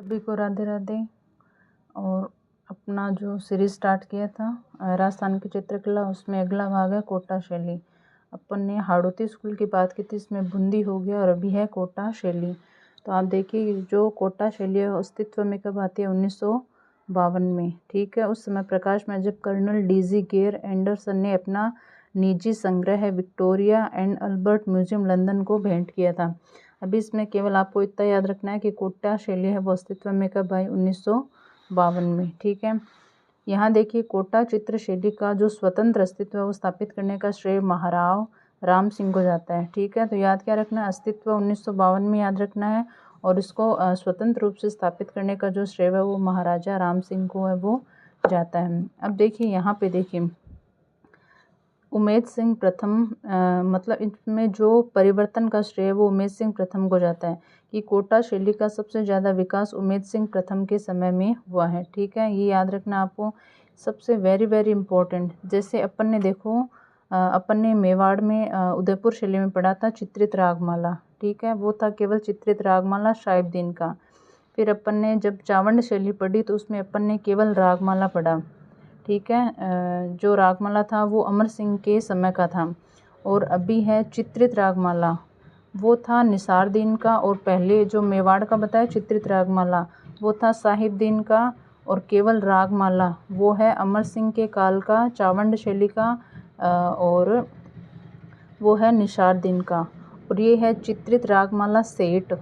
सभी को राधे राधे। और अपना जो सीरीज स्टार्ट किया था राजस्थान की चित्रकला, उसमें अगला भाग है कोटा शैली। अपन ने हाड़ौती स्कूल की बात की थी, इसमें बूंदी हो गया और अभी है कोटा शैली। तो आप देखिए जो कोटा शैली है अस्तित्व में कब आती है, 1952 में। ठीक है, उस समय प्रकाश में जब कर्नल डीजी गेर एंडरसन ने अपना निजी संग्रह Victoria and Albert museum London को भेंट किया था। अभी इसमें केवल आपको इतना याद रखना है कि कोटा शैली है वो अस्तित्व में कब आई, 1952 में। ठीक है, यहाँ देखिए कोटा चित्र शैली का जो स्वतंत्र अस्तित्व है वो स्थापित करने का श्रेय महाराव राम सिंह को जाता है। ठीक है, तो याद क्या रखना है, अस्तित्व 1952 में याद रखना है और इसको स्वतंत्र रूप से स्थापित करने का जो श्रेय है वो महाराजा राम सिंह को है वो जाता है। अब देखिए यहाँ पे देखिए उमेद सिंह प्रथम मतलब इसमें जो परिवर्तन का श्रेय वो उमेद सिंह प्रथम को जाता है कि कोटा शैली का सबसे ज़्यादा विकास उमेद सिंह प्रथम के समय में हुआ है। ठीक है, ये याद रखना आपको, सबसे वेरी वेरी इम्पोर्टेंट। जैसे अपन ने देखो अपन ने मेवाड़ में उदयपुर शैली में पढ़ा था चित्रित रागमाला। ठीक है, वो था केवल चित्रित रागमाला शाइबदीन का। फिर अपन ने जब चावंड शैली पढ़ी तो उसमें अपन ने केवल रागमाला पढ़ा। ठीक है, जो रागमाला था वो अमर सिंह के समय का था। और अभी है चित्रित रागमाला, वो था निसारदीन का। और पहले जो मेवाड़ का बताया चित्रित रागमाला वो था साहिबदीन का। और केवल रागमाला वो है अमर सिंह के काल का, चावंड शैली का, और वो है निसारदीन का। और ये है चित्रित रागमाला सेठ।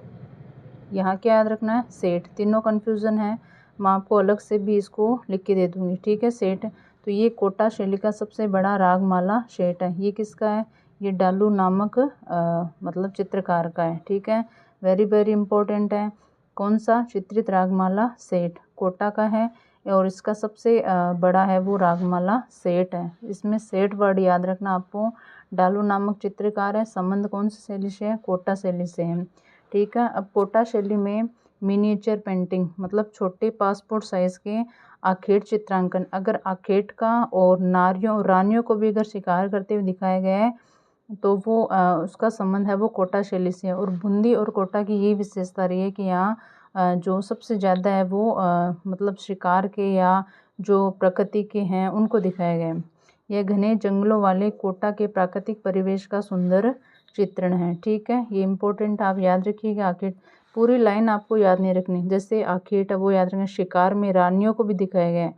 यहाँ क्या याद रखना है, सेठ। तीनों कन्फ्यूज़न है, मैं आपको अलग से भी इसको लिख के दे दूँगी। ठीक है, सेठ। तो ये कोटा शैली का सबसे बड़ा रागमाला सेठ है। ये किसका है, ये डालू नामक मतलब चित्रकार का है। ठीक है, वेरी वेरी इंपॉर्टेंट है। कौन सा, चित्रित रागमाला सेठ कोटा का है और इसका सबसे बड़ा है वो रागमाला सेठ है। इसमें सेठ वर्ड याद रखना आपको। डालू नामक चित्रकार है, संबंध कौन सी शैली से है, कोटा शैली से है। ठीक है, अब कोटा शैली में मिनिएचर पेंटिंग मतलब छोटे पासपोर्ट साइज़ के आखेट चित्रांकन, अगर आखेट का और नारियों रानियों को भी अगर शिकार करते हुए दिखाया गया है तो वो उसका संबंध है वो कोटा शैली से है। और बूंदी और कोटा की ये विशेषता रही है कि यहाँ जो सबसे ज़्यादा है वो मतलब शिकार के या जो प्रकृति के हैं उनको दिखाया गया है। यह घने जंगलों वाले कोटा के प्राकृतिक परिवेश का सुंदर चित्रण है। ठीक है, ये इम्पोर्टेंट आप याद रखिएगा। आखेट पूरी लाइन आपको याद नहीं रखनी, जैसे आखेट है वो याद रखना। शिकार में रानियों को भी दिखाया गया है,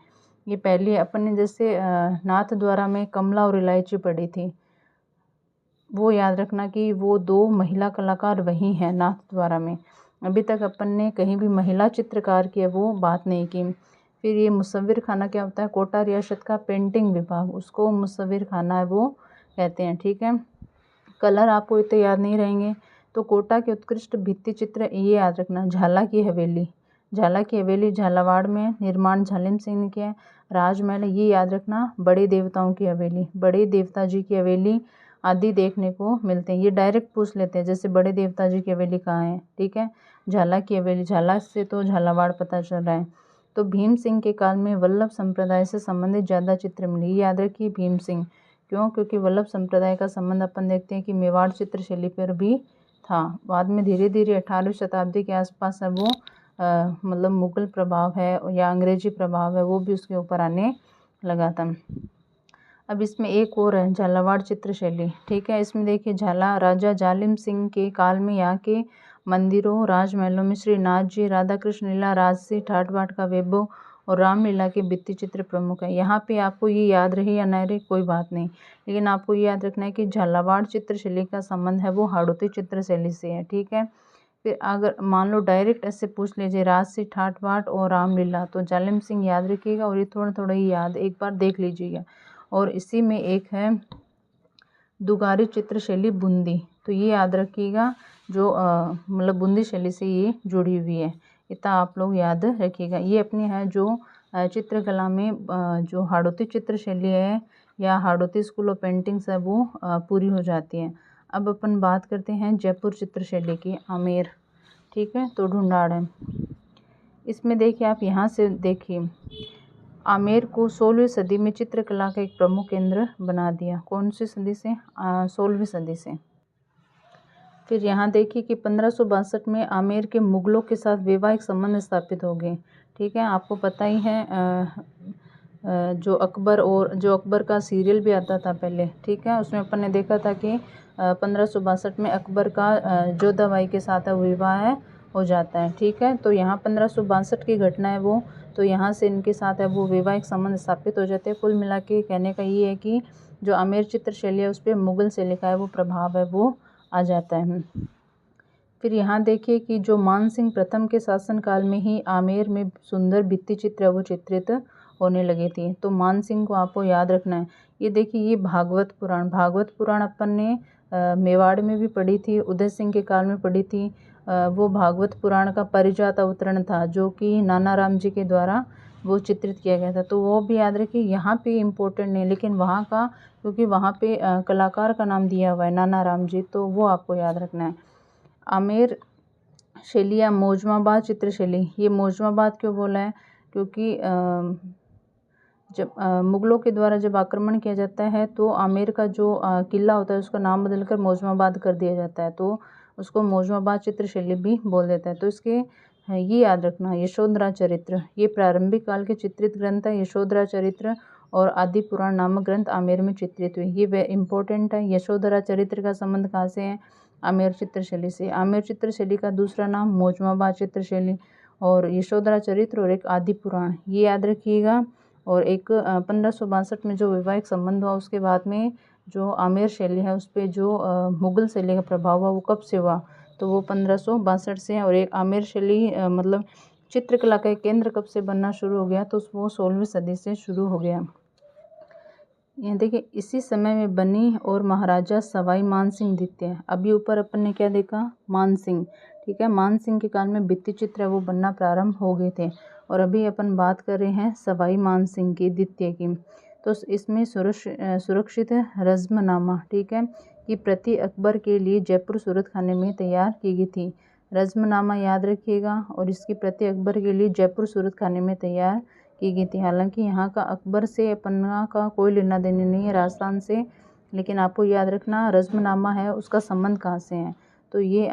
ये पहले अपन ने जैसे नाथ द्वारा में कमला और इलायची पढ़ी थी, वो याद रखना कि वो 2 महिला कलाकार वही हैं नाथ द्वारा में। अभी तक अपन ने कहीं भी महिला चित्रकार की वो बात नहीं की। फिर ये मुसव्विर खाना क्या होता है, कोटा रियासत का पेंटिंग विभाग, उसको मुसव्विर खाना है वो कहते हैं। ठीक है, कलर आपको इतने याद नहीं रहेंगे। तो कोटा के उत्कृष्ट भित्ति चित्र ये याद रखना, झाला की हवेली। झाला की हवेली झालावाड़ में निर्माण झालिम सिंह ने किया है। राजमहल ये याद रखना, बड़े देवताओं की हवेली, बड़े देवता जी की हवेली आदि देखने को मिलते हैं। ये डायरेक्ट पूछ लेते हैं, जैसे बड़े देवता जी की हवेली कहाँ है। ठीक है, झाला की हवेली, झाला से तो झालावाड़ पता चल रहा है। तो भीम सिंह के काल में वल्लभ संप्रदाय से संबंधित ज़्यादा चित्र मिले, याद रखिए भीम सिंह। क्यों, क्योंकि वल्लभ संप्रदाय का संबंध अपन देखते हैं कि मेवाड़ चित्रशैली पर भी था। बाद में धीरे धीरे 18वीं शताब्दी के आसपास है वो मतलब मुगल प्रभाव है या अंग्रेजी प्रभाव है वो भी उसके ऊपर आने लगा था। अब इसमें एक और है झालावाड़ चित्रशैली। ठीक है, इसमें देखिए झाला राजा जालिम सिंह के काल में यहाँ के मंदिरों राजमहलों में श्री नाथ जी, राधा कृष्ण लीला, राजसी ठाट बाट का वैभव और रामलीला के भित्ति चित्र प्रमुख है। यहाँ पे आपको ये याद रहे या न रहे कोई बात नहीं, लेकिन आपको ये याद रखना है कि झालावाड़ चित्रशैली का संबंध है वो हाड़ौती चित्रशैली से है। ठीक है, फिर अगर मान लो डायरेक्ट ऐसे पूछ लीजिए राजसी ठाट बाट और रामलीला, तो जालिम सिंह याद रखिएगा और ये थोड़ा थोड़ा ही याद एक बार देख लीजिएगा। और इसी में एक है दुगारी चित्रशैली बूंदी, तो ये याद रखिएगा जो मतलब बूंदी शैली से ये जुड़ी हुई है, इतना आप लोग याद रखिएगा। ये अपनी है जो चित्रकला में जो हाड़ौती चित्रशैली है या हाड़ौती स्कूल ऑफ पेंटिंग्स है वो पूरी हो जाती है। अब अपन बात करते हैं जयपुर चित्रशैली की, आमेर। ठीक है, तो ढूंढाड़ है। इसमें देखिए आप यहाँ से देखिए आमेर को 16वीं सदी में चित्रकला का एक प्रमुख केंद्र बना दिया। कौन सी सदी से, 16वीं सदी से। फिर यहाँ देखिए कि 1562 में आमेर के मुगलों के साथ वैवाहिक संबंध स्थापित हो गए। ठीक है, आपको पता ही है जो अकबर का सीरियल भी आता था पहले। ठीक है, उसमें अपन ने देखा था कि 1562 में अकबर का जोधाबाई के साथ विवाह हो जाता है। ठीक है, तो यहाँ 1562 की घटना है वो, तो यहाँ से इनके साथ है वो वैवाहिक संबंध स्थापित हो जाते हैं। कुल मिला के कहने का ये है कि जो आमेर चित्रशैली है उस पर मुगल शैली का है वो प्रभाव है वो आ जाता है। फिर यहाँ देखिए कि जो मानसिंह प्रथम के शासनकाल में ही आमेर में सुंदर भित्ति चित्र है वो चित्रित होने लगे थे। तो मानसिंह को आपको याद रखना है। ये देखिए, ये भागवत पुराण अपन ने मेवाड़ में भी पढ़ी थी, उदय सिंह के काल में पढ़ी थी। वो भागवत पुराण का परिजात अवतरण था जो कि नाना राम जी के द्वारा वो चित्रित किया गया था। तो वो भी याद रखिए। यहाँ पे इम्पोर्टेंट नहीं, लेकिन वहाँ का, क्योंकि वहाँ पे कलाकार का नाम दिया हुआ है नाना राम जी, तो वो आपको याद रखना है। आमेर शैली या मौजमाबाद चित्रशैली, ये मौजमाबाद क्यों बोला है? क्योंकि जब मुगलों के द्वारा जब आक्रमण किया जाता है तो आमेर का जो किला होता है उसका नाम बदलकर मौजमाबाद कर दिया जाता है, तो उसको मौजमाबाद चित्रशैली भी बोल देता है। तो इसके ये याद रखना, यशोधरा चरित्र, ये प्रारंभिक काल के चित्रित ग्रंथ है। यशोधरा चरित्र और आदि पुराण नामक ग्रंथ आमेर में चित्रित हुए, ये इम्पोर्टेंट है। यशोधरा चरित्र का संबंध कहाँ से है? आमेर चित्रशैली से। आमेर चित्रशैली का दूसरा नाम मौजमाबाद चित्रशैली, और यशोधरा चरित्र और एक आदि पुराण, ये याद रखिएगा। और एक 1562 में जो वैवाहिक संबंध हुआ उसके बाद में जो आमेर शैली है उस पर जो मुगल शैली का प्रभाव हुआ वो कब से हुआ? तो वो 1562 से है। और एक आमेर शैली मतलब चित्रकला का केंद्र कब से बनना शुरू हो गया? तो वो 16वीं सदी से शुरू हो गया। यहाँ देखिए, इसी समय में बनी और महाराजा सवाई मानसिंह द्वितीय। अभी ऊपर अपन ने क्या देखा? मानसिंह। ठीक है, मानसिंह के काल में भित्ति चित्र है वो बनना प्रारंभ हो गए थे। और अभी अपन बात कर रहे हैं सवाई मानसिंह की द्वितीय की। तो इसमें सुरक्षित रज़्मनामा, ठीक है, की प्रति अकबर के लिए जयपुर सूरत खाने में तैयार की गई थी। रज़्मनामा याद रखिएगा। और इसकी प्रति अकबर के लिए जयपुर सूरत खाने में तैयार की गई थी। हालांकि यहाँ का अकबर से पन्ना का कोई लेना देना नहीं है, राजस्थान से, लेकिन आपको याद रखना रज़्मनामा है उसका संबंध कहाँ से है? तो ये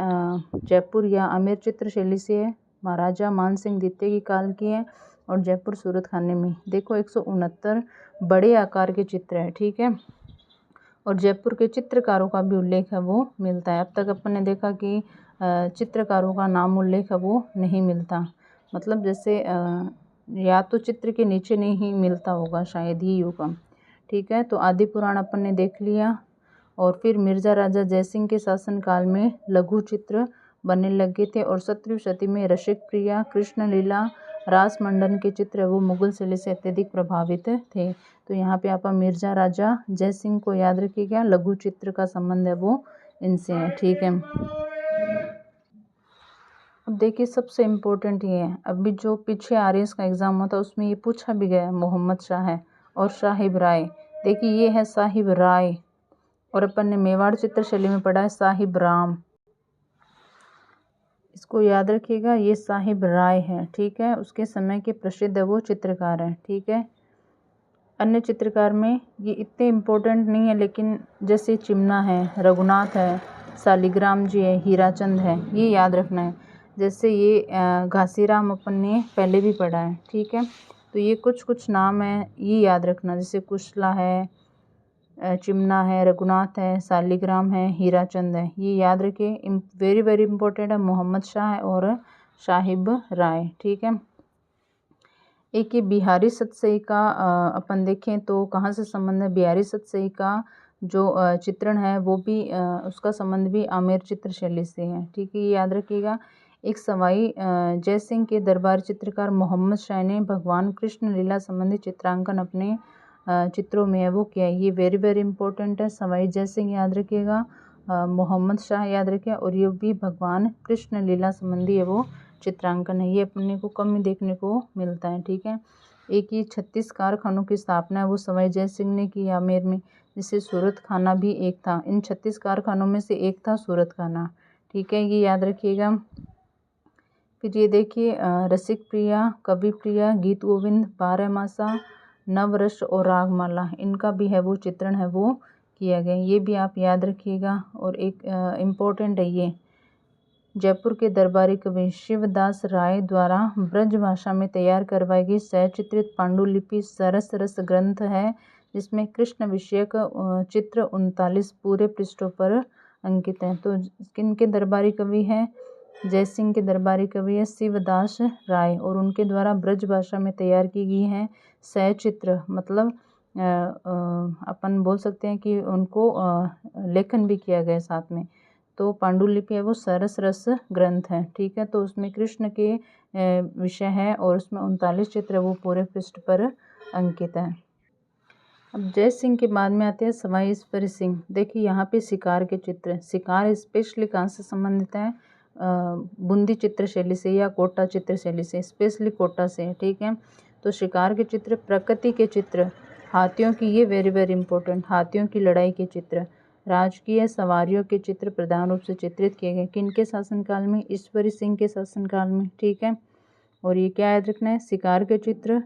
जयपुर या आमेर चित्रशैली से है, महाराजा मानसिंह द्वितीय की काल की है, और जयपुर सूरत खाने में। देखो 169 बड़े आकार के चित्र है। ठीक है, और जयपुर के चित्रकारों का भी उल्लेख है वो मिलता है। अब तक अपन ने देखा कि चित्रकारों का नाम उल्लेख है वो नहीं मिलता, मतलब जैसे या तो चित्र के नीचे नहीं मिलता होगा शायद ही होगा। ठीक है, तो आदि पुराण अपन ने देख लिया। और फिर मिर्जा राजा जयसिंह के शासनकाल में लघु चित्र बनने लगे थे, और 17वीं शती में रसिक प्रिया, कृष्ण लीला, रास मंडन के चित्र वो मुगल शैली से अत्यधिक प्रभावित थे। तो यहाँ पे आप मिर्जा राजा जयसिंह को याद रखिएगा, लघु चित्र का संबंध है वो इनसे है। ठीक है, अब देखिए सबसे इम्पोर्टेंट ये है, अभी जो पीछे आरएस का एग्ज़ाम होता है उसमें ये पूछा भी गया, मोहम्मद शाह है और साहिब राय। देखिए ये है साहिब राय, और अपन ने मेवाड़ चित्रशैली में पढ़ा है साहिब राम, इसको याद रखिएगा, ये साहिब राय है। ठीक है, उसके समय के प्रसिद्ध वो चित्रकार हैं। ठीक है, अन्य चित्रकार में ये इतने इम्पोर्टेंट नहीं है, लेकिन जैसे चिमना है, रघुनाथ है, शालिग्राम जी है, हीराचंद है, ये याद रखना है। जैसे ये घासीराम अपन ने पहले भी पढ़ा है। ठीक है, तो ये कुछ नाम है ये याद रखना, जैसे कुशला है, चिमना है, रघुनाथ है, शालिग्राम है, हीराचंद है, ये याद रखिए। वेरी वेरी इंपॉर्टेंट है, मोहम्मद शाह है और साहिब राय। ठीक है, एक ये बिहारी सतसई का अपन देखें तो कहाँ से संबंध है? बिहारी सतसई का जो चित्रण है वो भी उसका संबंध भी आमेर चित्रशैली से है। ठीक है, ये याद रखिएगा। एक सवाई जयसिंह के दरबार चित्रकार मोहम्मद शाह ने भगवान कृष्ण लीला संबंधी चित्रांकन अपने चित्रों में है वो किया है, ये वेरी वेरी इंपॉर्टेंट है। सवाई जयसिंह याद रखिएगा, मोहम्मद शाह याद रखिए, और ये भी भगवान कृष्ण लीला संबंधी है वो चित्रांकन है, ये अपने को कम ही देखने को मिलता है। ठीक है, एक ये 36 कारखानों की स्थापना है वो सवाई जयसिंह ने की आमेर में, जिससे सूरत खाना भी एक था। इन 36 कारखानों में से एक था सूरत खाना। ठीक है, ये याद रखिएगा। फिर ये देखिए रसिक प्रिया, कवि प्रिया, गीत गोविंद, बारहमासा, नवरस और रागमाला, इनका भी है वो चित्रण है वो किया गया, ये भी आप याद रखिएगा। और एक इम्पोर्टेंट है ये, जयपुर के दरबारी कवि शिवदास राय द्वारा ब्रज भाषा में तैयार करवाई गई सचित्रित पांडुलिपि सरस रस ग्रंथ है, जिसमें कृष्ण विषयक चित्र 39 पूरे पृष्ठों पर अंकित हैं। तो किनके दरबारी कवि हैं? जयसिंह के दरबारी कवि है शिवदास राय, और उनके द्वारा ब्रज भाषा में तैयार की गई है सचित्र, मतलब अपन बोल सकते हैं कि उनको लेखन भी किया गया साथ में। तो पांडुलिपि है वो सरस रस ग्रंथ है, ठीक है। तो उसमें कृष्ण के विषय है और उसमें 39 चित्र वो पूरे पृष्ठ पर अंकित है। अब जय सिंह के बाद में आते हैं सवाई ईश्वर सिंह। देखिए यहाँ पे शिकार के चित्र, शिकार स्पेशली कहाँ से संबंधित है? बूंदी चित्र शैली से या कोटा चित्र शैली से, स्पेशली कोटा से, ठीक है। तो शिकार के चित्र, प्रकृति के चित्र, हाथियों की, ये वेरी वेरी इंपॉर्टेंट, हाथियों की लड़ाई के चित्र, राजकीय सवारियों के चित्र प्रधान रूप से चित्रित किए गए। किनके शासनकाल में? ईश्वरी सिंह के शासनकाल में, ठीक है। और ये क्या याद रखना है? शिकार के चित्र,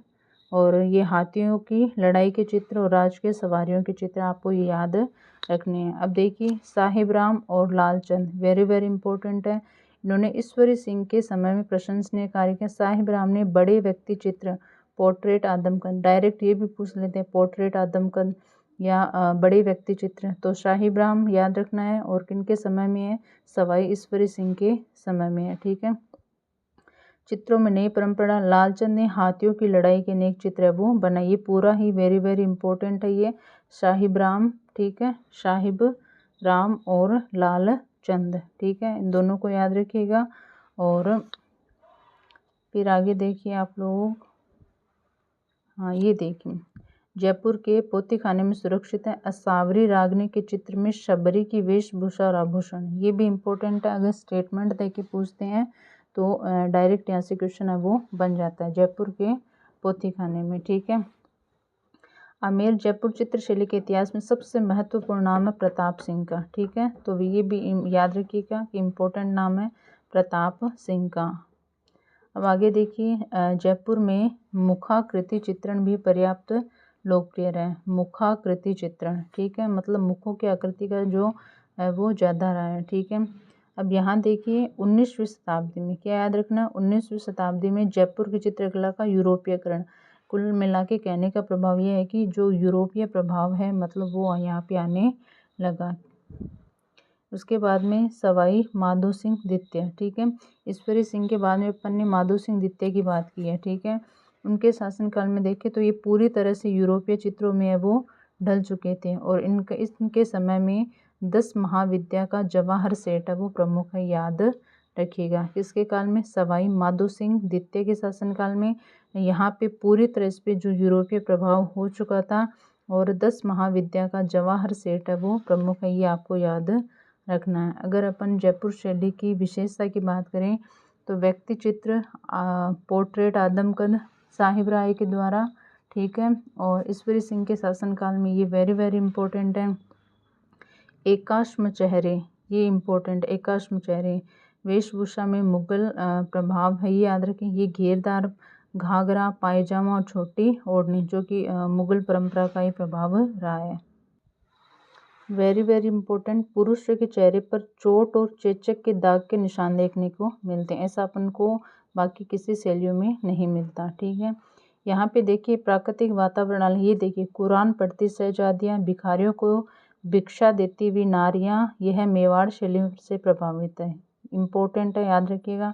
और ये हाथियों की लड़ाई के चित्र, और राजकीय सवारियों के चित्र आपको ये याद रखने हैं। अब देखिए साहिब राम और लालचंद, वेरी वेरी इंपॉर्टेंट है। इन्होंने ईश्वरी सिंह के समय में प्रशंसनीय कार्य किया। साहिब राम ने बड़े व्यक्ति चित्र, पोर्ट्रेट आदमकद, डायरेक्ट ये भी पूछ लेते हैं पोर्ट्रेट आदमकद या बड़े व्यक्ति चित्र, तो साहिब राम याद रखना है। और किनके समय में है? सवाई ईश्वरी सिंह के समय में है, ठीक है। चित्रों में नई परंपरा, लालचंद ने हाथियों की लड़ाई के अनेक चित्र है वो बनाए, ये पूरा ही वेरी वेरी इंपॉर्टेंट है ये। साहिब राम, ठीक है, साहिब राम और लालचंद, ठीक है, इन दोनों को याद रखिएगा। और फिर आगे देखिए आप लोग, हाँ ये देखिए, जयपुर के पोथी खाने में सुरक्षित है असावरी रागनी के चित्र में शबरी की वेशभूषा और आभूषण, ये भी इम्पोर्टेंट है। अगर स्टेटमेंट दे के पूछते हैं तो डायरेक्ट यहाँ से क्वेश्चन है वो बन जाता है जयपुर के पोथी खाने में, ठीक है। आमेर जयपुर चित्रशैली के इतिहास में सबसे महत्वपूर्ण नाम है प्रताप सिंह का, ठीक है। तो ये भी याद रखिएगा कि इम्पोर्टेंट नाम है प्रताप सिंह का। अब आगे देखिए, जयपुर में मुखाकृति चित्रण भी पर्याप्त लोकप्रिय है। मुखाकृति चित्रण, ठीक है, मतलब मुखों की आकृति का जो है वो ज़्यादा रहा है, ठीक है। अब यहाँ देखिए 19वीं शताब्दी में, क्या याद रखना, 19वीं शताब्दी में जयपुर की चित्रकला का यूरोपीयकरण। कुल मिला के कहने का प्रभाव ये है कि जो यूरोपीय प्रभाव है मतलब वो यहाँ पे आने लगा। उसके बाद में सवाई माधो सिंह द्वितीय, ठीक है। ईश्वरी सिंह के बाद में अपन ने माधो सिंह द्वितीय की बात की है, ठीक है। उनके शासनकाल में देखें तो ये पूरी तरह से यूरोपीय चित्रों में वो ढल चुके थे। और इनके समय में 10 महाविद्या का जवाहर सेठ है वो प्रमुख है, याद रखिएगा। किसके काल में? सवाई माधो सिंह द्वितीय के शासनकाल में। यहाँ पे पूरी तरह से जो यूरोपीय प्रभाव हो चुका था, और 10 महाविद्या का जवाहर सेठ है वो प्रमुख है, ये आपको याद रखना है। अगर अपन जयपुर शैली की विशेषता की बात करें तो व्यक्ति चित्र, पोर्ट्रेट आदमकद साहिब राय के द्वारा, ठीक है। और ईश्वरी सिंह के शासनकाल में ये वेरी वेरी इंपॉर्टेंट है। एकाश्म चेहरे, ये इम्पोर्टेंट, एकाश्म चेहरे, वेशभूषा में मुगल प्रभाव है, ये याद रखें। ये घेरदार घाघरा पायजामा और छोटी ओढ़नी, जो कि मुगल परंपरा का ही प्रभाव रहा है। वेरी वेरी इंपॉर्टेंट, पुरुष के चेहरे पर चोट और चेचक के दाग के निशान देखने को मिलते हैं, ऐसा अपन को बाकी किसी शैलियों में नहीं मिलता, ठीक है। यहाँ पे देखिए प्राकृतिक वातावरण, ये देखिए कुरान पढ़ती शहजादियाँ, भिखारियों को भिक्षा देती हुई नारियाँ, यह मेवाड़ शैली से प्रभावित है, इम्पोर्टेंट है, याद रखिएगा।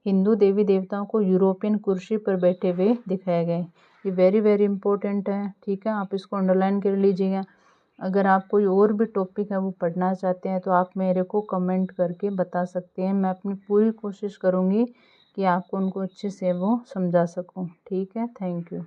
हिंदू देवी देवताओं को यूरोपियन कुर्सी पर बैठे हुए दिखाए गए, ये वेरी वेरी इंपॉर्टेंट है, ठीक है। आप इसको अंडरलाइन कर लीजिएगा। अगर आप कोई और भी टॉपिक है वो पढ़ना चाहते हैं तो आप मेरे को कमेंट करके बता सकते हैं, मैं अपनी पूरी कोशिश करूँगी कि आपको उनको अच्छे से वो समझा सकूँ, ठीक है। Thank you.